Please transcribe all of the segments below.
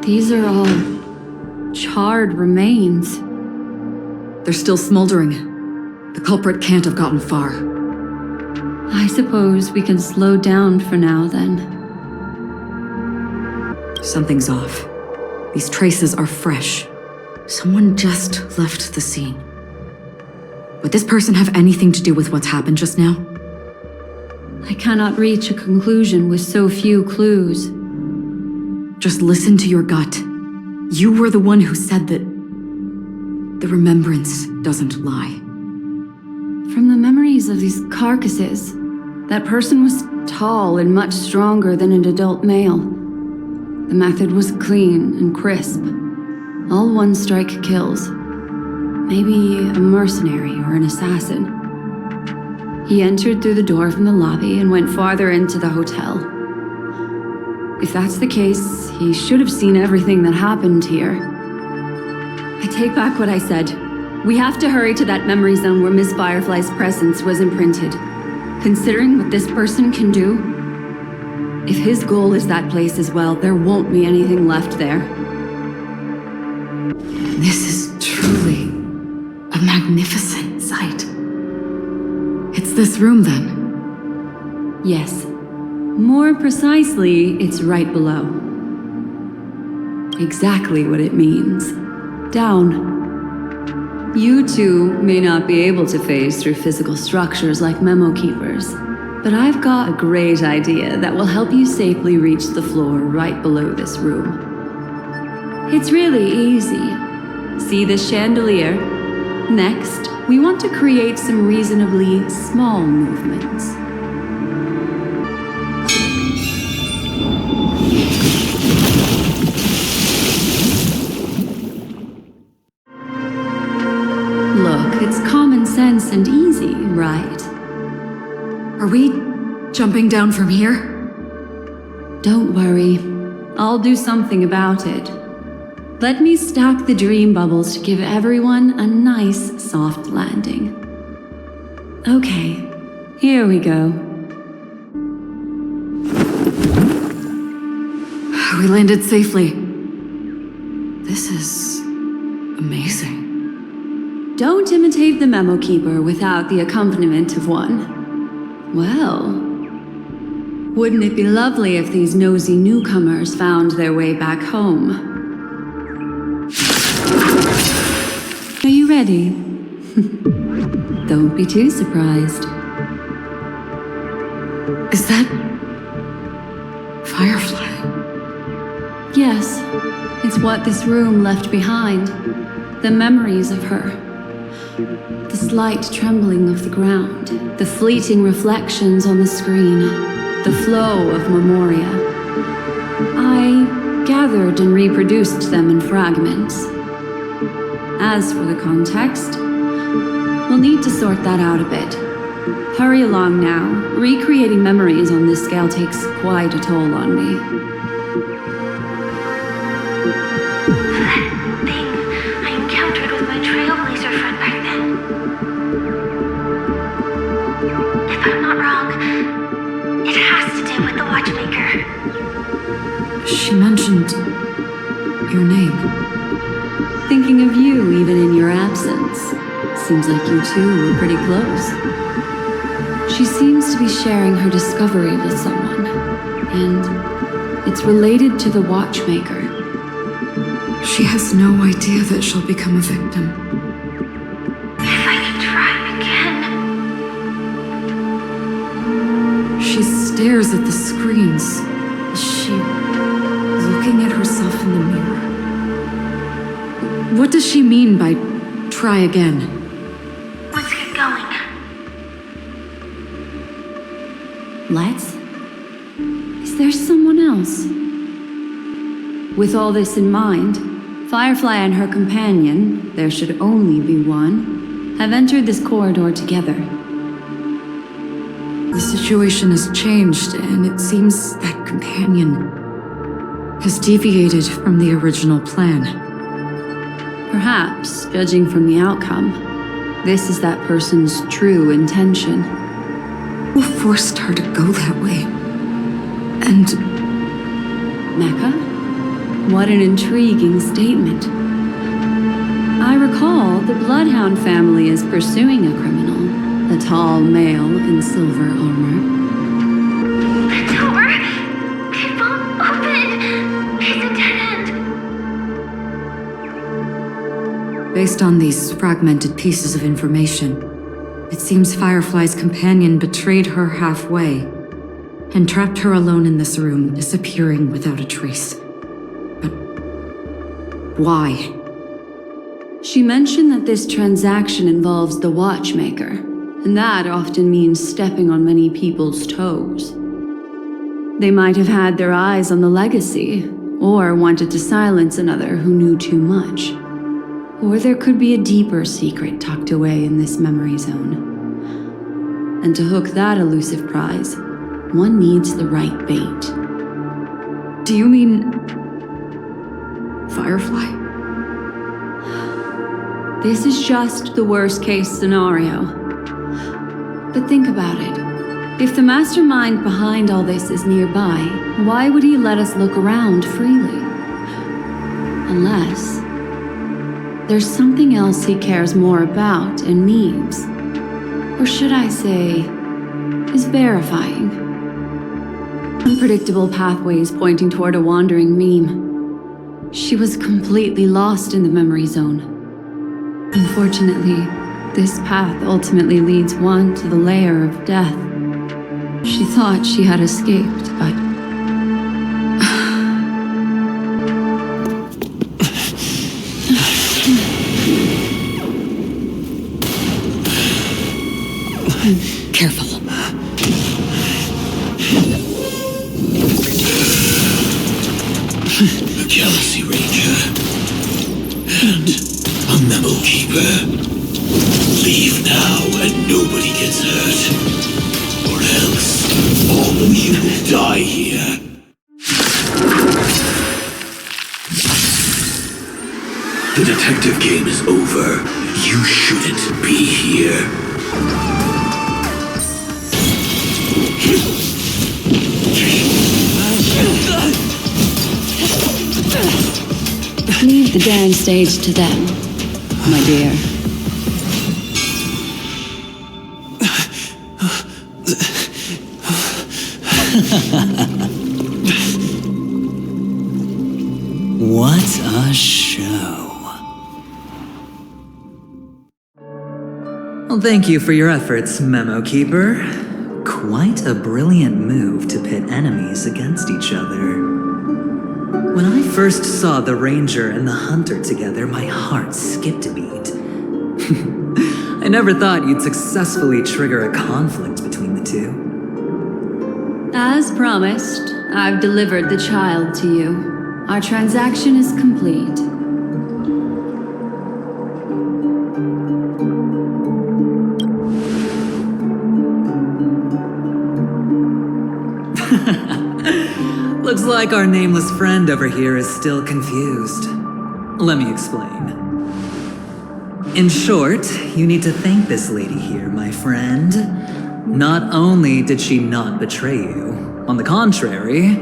These are all charred remains. They're still smoldering. The culprit can't have gotten far. I suppose we can slow down for now, then. Something's off. These traces are fresh. Someone just left the scene. Would this person have anything to do with what's happened just now? I cannot reach a conclusion with so few clues. Just listen to your gut. You were the one who said that the remembrance doesn't lie. From the memories of these carcasses, that person was tall and much stronger than an adult male. The method was clean and crisp. All one-strike kills. Maybe a mercenary or an assassin. He entered through the door from the lobby and went farther into the hotel. If that's the case, he should have seen everything that happened here. I take back what I said. We have to hurry to that memory zone where Miss Firefly's presence was imprinted. Considering what this person can do, if his goal is that place as well, there won't be anything left there. This is truly a magnificent sight. It's this room, then? Yes. More precisely, it's right below. Exactly what it means. Down. You two may not be able to phase through physical structures like memo keepers, but I've got a great idea that will help you safely reach the floor right below this room. It's really easy. See this chandelier? Next, we want to create some reasonably small movements. Look, it's common sense and easy, right? Are we jumping down from here? Don't worry. I'll do something about it. Let me stack the dream bubbles to give everyone a nice, soft landing. Okay, here we go. We landed safely. This is amazing. Don't imitate the memo keeper without the accompaniment of one. Well, wouldn't it be lovely if these nosy newcomers found their way back home? Are you ready? Don't be too surprised. Is that Firefly? Yes, it's what this room left behind. The memories of her. The slight trembling of the ground. The fleeting reflections on the screen. The flow of memoria. I gathered and reproduced them in fragments. As for the context, we'll need to sort that out a bit. Hurry along now. Recreating memories on this scale takes quite a toll on me. That thing I encountered with my Trailblazer friend back then. If I'm not wrong, it has to do with the Watchmaker. She mentioned your name. Thinking of you even in your absence. Seems like you two were pretty close. She seems to be sharing her discovery with someone, and it's related to the Watchmaker. She has no idea that she'll become a victim. If I can try again. She stares at the screens. Is she looking at herself in the mirror? What does she mean by try again? Let's get going. Let's? Is there someone else? With all this in mind, Firefly and her companion, there should only be one, have entered this corridor together. The situation has changed, and it seems that companion has deviated from the original plan. Perhaps, judging from the outcome, this is that person's true intention. Who forced her to go that way? And Mecca? What an intriguing statement. I recall the Bloodhound family is pursuing a criminal, a tall male in silver armor. The door! It won't open! It's a dead end! Based on these fragmented pieces of information, it seems Firefly's companion betrayed her halfway and trapped her alone in this room, disappearing without a trace. But why? She mentioned that this transaction involves the watchmaker, and that often means stepping on many people's toes. They might have had their eyes on the legacy, or wanted to silence another who knew too much. Or there could be a deeper secret tucked away in this memory zone. And to hook that elusive prize, one needs the right bait. Do you mean Firefly? This is just the worst-case scenario. But think about it. If the mastermind behind all this is nearby, why would he let us look around freely? Unless there's something else he cares more about and needs. Or should I say, is verifying. Unpredictable pathways pointing toward a wandering meme. She was completely lost in the memory zone. Unfortunately, this path ultimately leads one to the lair of death. She thought she had escaped, but... Careful. A Galaxy Ranger and a Memo Keeper. Leave now and nobody gets hurt, or else all of you will die here. The detective game is over. You shouldn't be here. Leave the dang stage to them, my dear. What a show. Well, thank you for your efforts, Memo Keeper. Quite a brilliant move to pit enemies against each other. When I first saw the Ranger and the Hunter together, my heart skipped a beat. I never thought you'd successfully trigger a conflict between the two. As promised, I've delivered the child to you. Our transaction is complete. Looks like our nameless friend over here is still confused. Let me explain. In short, you need to thank this lady here, my friend. Not only did she not betray you, on the contrary,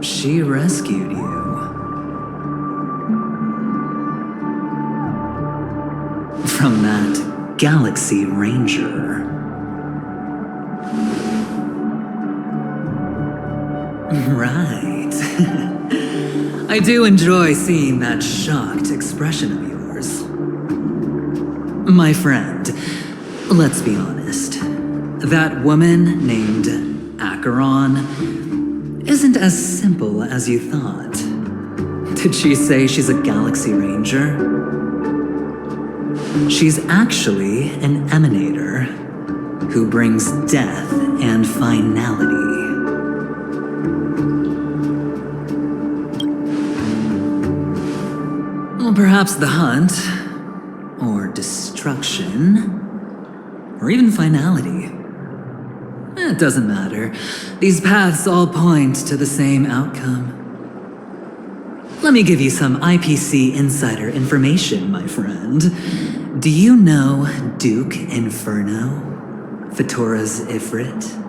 she rescued you. From that Galaxy Ranger. Right. I do enjoy seeing that shocked expression of yours. My friend, let's be honest. That woman named Acheron isn't as simple as you thought. Did she say she's a Galaxy Ranger? She's actually an emanator who brings death and finality. Well, perhaps the hunt, or destruction, or even finality. It doesn't matter. These paths all point to the same outcome. Let me give you some IPC insider information, my friend. Do you know Duke Inferno? Fatora's Ifrit?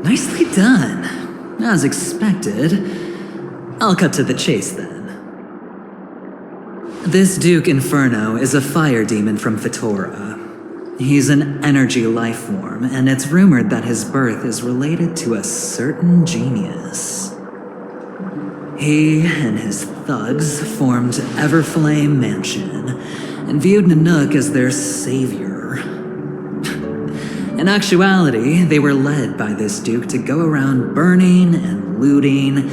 Nicely done. As expected. I'll cut to the chase then. This Duke Inferno is a fire demon from Fetora. He's an energy life form, and it's rumored that his birth is related to a certain genius. He and his thugs formed Everflame Mansion and viewed Nanook as their savior. In actuality, they were led by this Duke to go around burning and looting,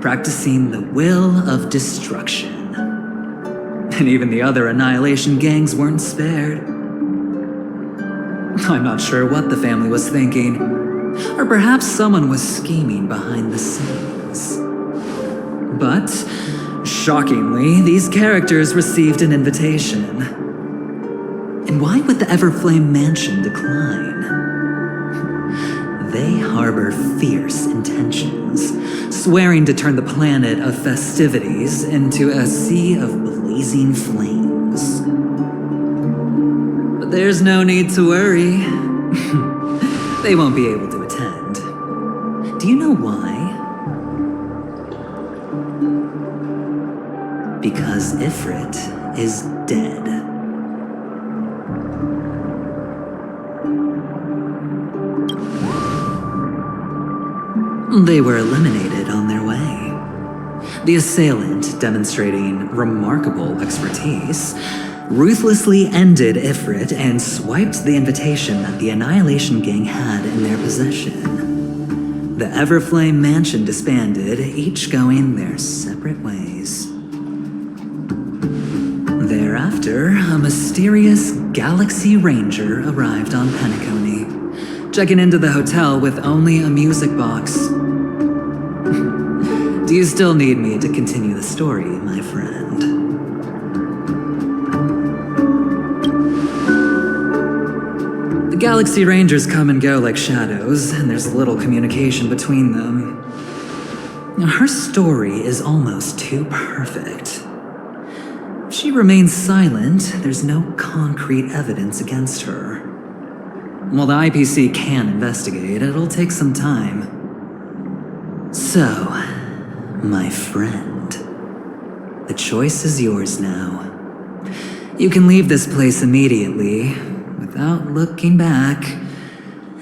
practicing the will of destruction. And even the other Annihilation gangs weren't spared. I'm not sure what the family was thinking, or perhaps someone was scheming behind the scenes. But, shockingly, these characters received an invitation. And why would the Everflame Mansion decline? They harbor fierce intentions, swearing to turn the planet of festivities into a sea of blazing flames. But there's no need to worry. They won't be able to attend. Do you know why? Because Ifrit is dead. They were eliminated on their way. The assailant, demonstrating remarkable expertise, ruthlessly ended Ifrit and swiped the invitation that the Annihilation Gang had in their possession. The Everflame Mansion disbanded, each going their separate ways. Thereafter, a mysterious Galaxy Ranger arrived on Penacony, checking into the hotel with only a music box. Do you still need me to continue the story, my friend? The Galaxy Rangers come and go like shadows, and there's little communication between them. Now, her story is almost too perfect. If she remains silent, there's no concrete evidence against her. While the IPC can investigate, it'll take some time. So, my friend, the choice is yours now. You can leave this place immediately, without looking back,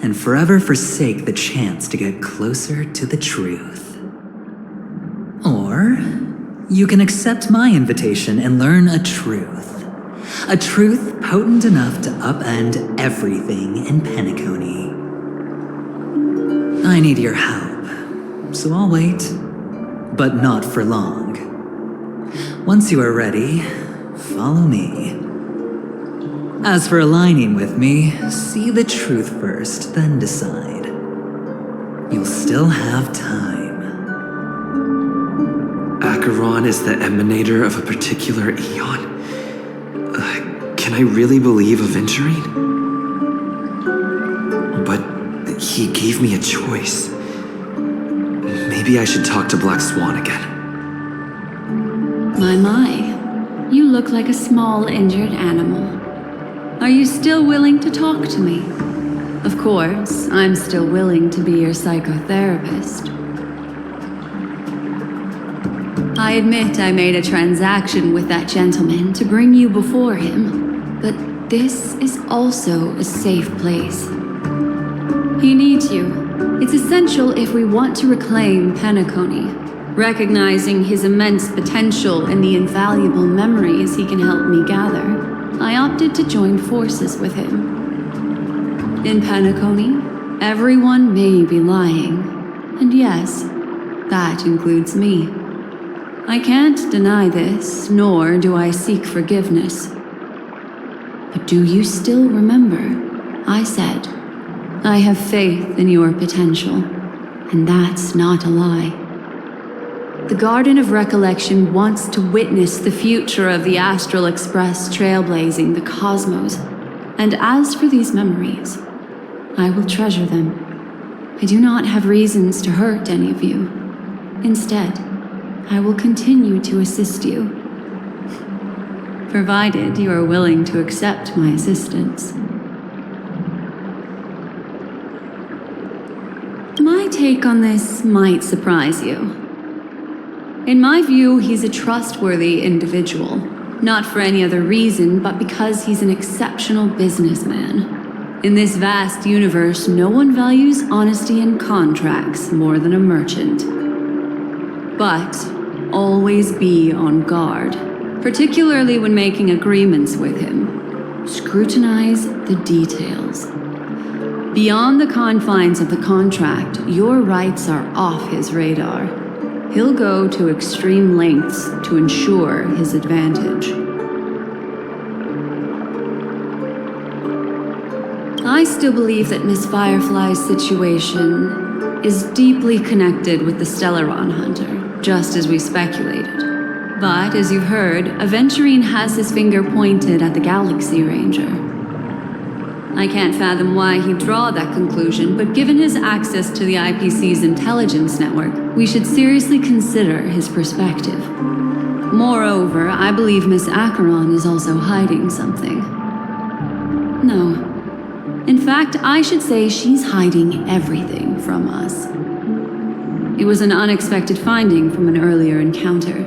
and forever forsake the chance to get closer to the truth. Or, you can accept my invitation and learn a truth. A truth potent enough to upend everything in Penacony. I need your help, so I'll wait. But not for long. Once you are ready, follow me. As for aligning with me, see the truth first, then decide. You'll still have time. Acheron is the emanator of a particular eon? Can I really believe a venturing? But he gave me a choice. Maybe I should talk to Black Swan again. My. You look like a small injured animal. Are you still willing to talk to me? Of course, I'm still willing to be your psychotherapist. I admit I made a transaction with that gentleman to bring you before him, but this is also a safe place. He needs you. It's essential if we want to reclaim Penacony. Recognizing his immense potential and the invaluable memories he can help me gather, I opted to join forces with him. In Penacony, everyone may be lying, and yes, that includes me. I can't deny this, nor do I seek forgiveness. But do you still remember? I said, I have faith in your potential, and that's not a lie. The Garden of Recollection wants to witness the future of the Astral Express trailblazing the cosmos, and as for these memories, I will treasure them. I do not have reasons to hurt any of you. Instead, I will continue to assist you, provided you are willing to accept my assistance. My take on this might surprise you. In my view, he's a trustworthy individual. Not for any other reason, but because he's an exceptional businessman. In this vast universe, no one values honesty in contracts more than a merchant. But always be on guard, particularly when making agreements with him. Scrutinize the details. Beyond the confines of the contract, your rights are off his radar. He'll go to extreme lengths to ensure his advantage. I still believe that Miss Firefly's situation is deeply connected with the Stellaron Hunter, just as we speculated. But, as you've heard, Aventurine has his finger pointed at the Galaxy Ranger. I can't fathom why he'd draw that conclusion, but given his access to the IPC's intelligence network, we should seriously consider his perspective. Moreover, I believe Miss Acheron is also hiding something. No. In fact, I should say she's hiding everything from us. It was an unexpected finding from an earlier encounter.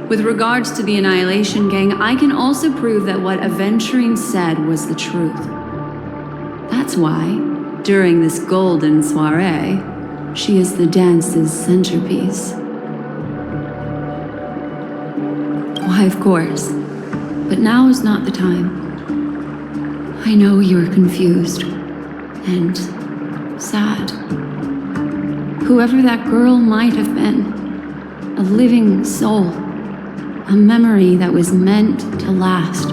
With regards to the Annihilation Gang, I can also prove that what Aventurine said was the truth. That's why, during this golden soiree, she is the dance's centerpiece. Why, of course. But now is not the time. I know you're confused and sad. Whoever that girl might have been, a living soul, a memory that was meant to last.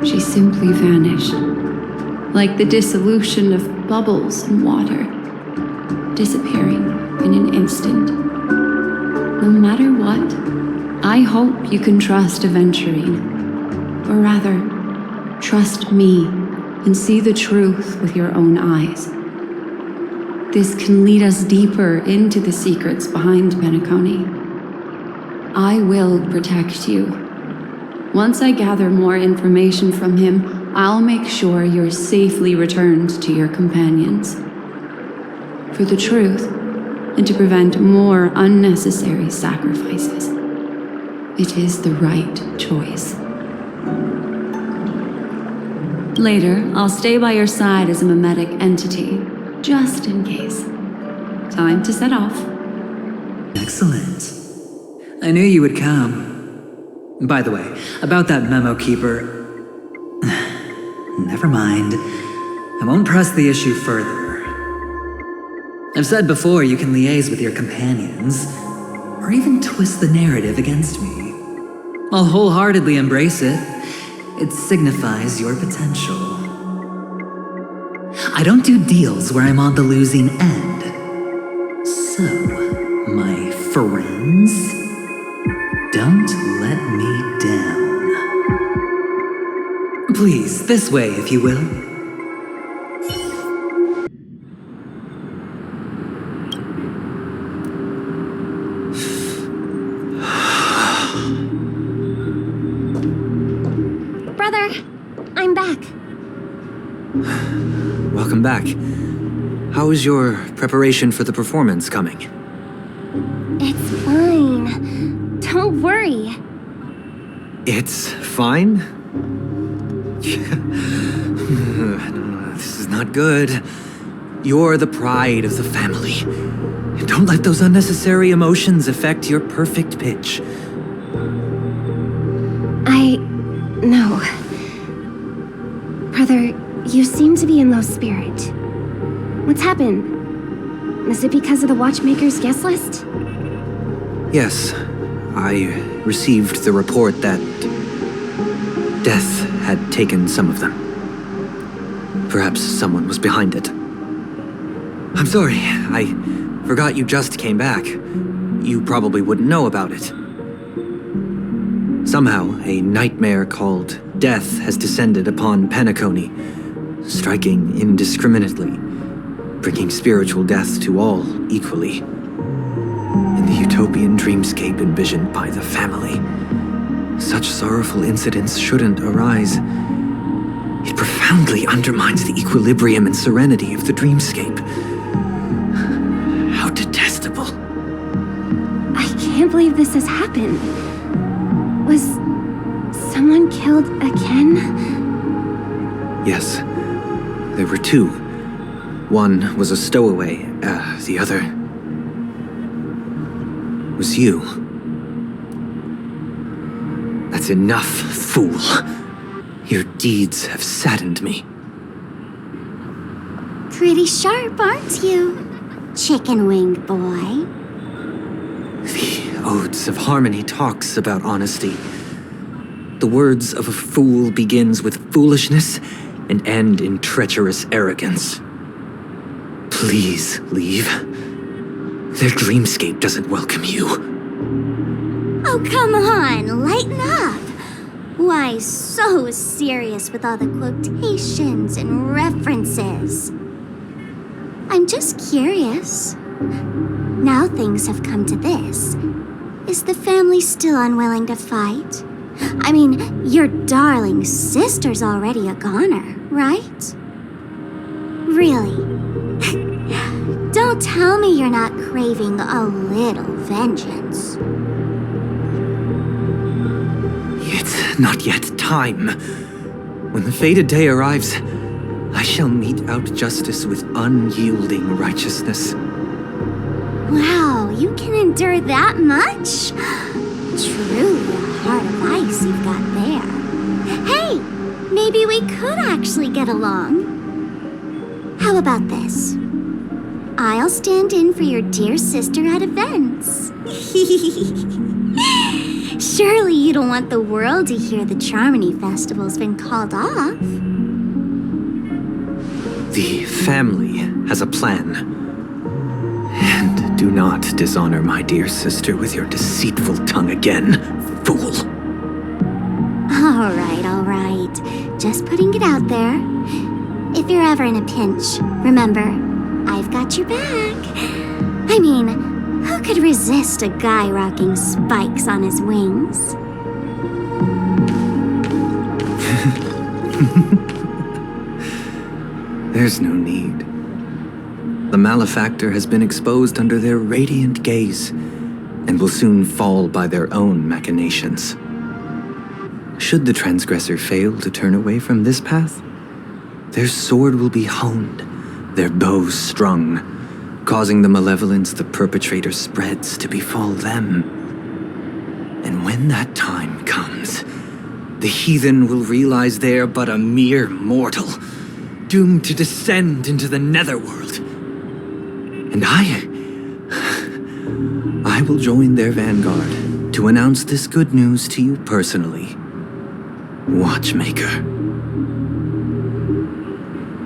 She simply vanished. Like the dissolution of bubbles in water, disappearing in an instant. No matter what, I hope you can trust Aventurine. Or rather, trust me and see the truth with your own eyes. This can lead us deeper into the secrets behind Penacony. I will protect you. Once I gather more information from him, I'll make sure you're safely returned to your companions. For the truth, and to prevent more unnecessary sacrifices. It is the right choice. Later, I'll stay by your side as a mimetic entity, just in case. Time to set off. Excellent. I knew you would come. By the way, about that memo keeper... Never mind. I won't press the issue further. I've said before you can liaise with your companions, or even twist the narrative against me. I'll wholeheartedly embrace it. It signifies your potential. I don't do deals where I'm on the losing end. So, my friends, don't let me down. Please, this way, if you will. Brother, I'm back. Welcome back. How is your preparation for the performance coming? It's fine. Don't worry. It's fine? No, this is not good. You're the pride of the family. Don't let those unnecessary emotions affect your perfect pitch. No. Brother, you seem to be in low spirit. What's happened? Is it because of the Watchmaker's guest list? Yes, I received the report that death had taken some of them. Perhaps someone was behind it. I'm sorry, I forgot you just came back. You probably wouldn't know about it. Somehow, a nightmare called death has descended upon Penacony, striking indiscriminately, bringing spiritual death to all equally. In the utopian dreamscape envisioned by the family, such sorrowful incidents shouldn't arise. It profoundly undermines the equilibrium and serenity of the dreamscape. possible? I can't believe this has happened. Was someone killed again? Yes. There were two. One was a stowaway. The other was you. That's enough, fool. Your deeds have saddened me. Pretty sharp, aren't you, chicken-winged boy? The Odes of Harmony talks about honesty. The words of a fool begins with foolishness and end in treacherous arrogance. Please leave. Their dreamscape doesn't welcome you. Oh, come on, lighten up. Why so serious with all the quotations and references? I'm just curious. Now things have come to this. Is the family still unwilling to fight? I mean, your darling sister's already a goner, right? Really? Don't tell me you're not craving a little vengeance. It's not yet time. When the fated day arrives, I shall mete out justice with unyielding righteousness. Wow, you can endure that much? Truly a heart of ice you've got there. Hey, maybe we could actually get along. How about this? I'll stand in for your dear sister at events. Surely you don't want the world to hear the Charmony Festival's been called off. The family has a plan. And do not dishonor my dear sister with your deceitful tongue again, fool. All right. Just putting it out there. If you're ever in a pinch, remember, I've got your back. I mean, who could resist a guy rocking spikes on his wings? There's no need. The malefactor has been exposed under their radiant gaze and will soon fall by their own machinations. Should the transgressor fail to turn away from this path, their sword will be honed, their bow strung, causing the malevolence the perpetrator spreads to befall them. And when that time comes, the heathen will realize they're but a mere mortal, doomed to descend into the netherworld. And I will join their vanguard to announce this good news to you personally, Watchmaker.